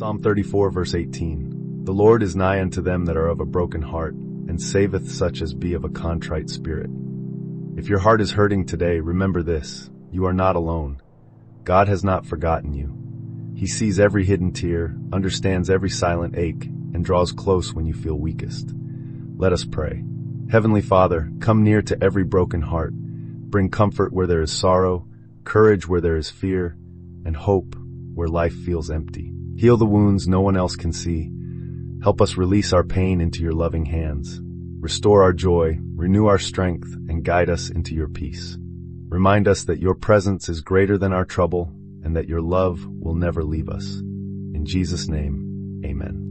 Psalm 34 verse 18. The Lord is nigh unto them that are of a broken heart, and saveth such as be of a contrite spirit. If your heart is hurting today, remember this: you are not alone. God has not forgotten you. He sees every hidden tear, understands every silent ache, and draws close when you feel weakest. Let us pray. Heavenly Father, come near to every broken heart. Bring comfort where there is sorrow, courage where there is fear, and hope where life feels empty. Heal the wounds no one else can see. Help us release our pain into your loving hands. Restore our joy, renew our strength, and guide us into your peace. Remind us that your presence is greater than our trouble, and that your love will never leave us. In Jesus' name, amen.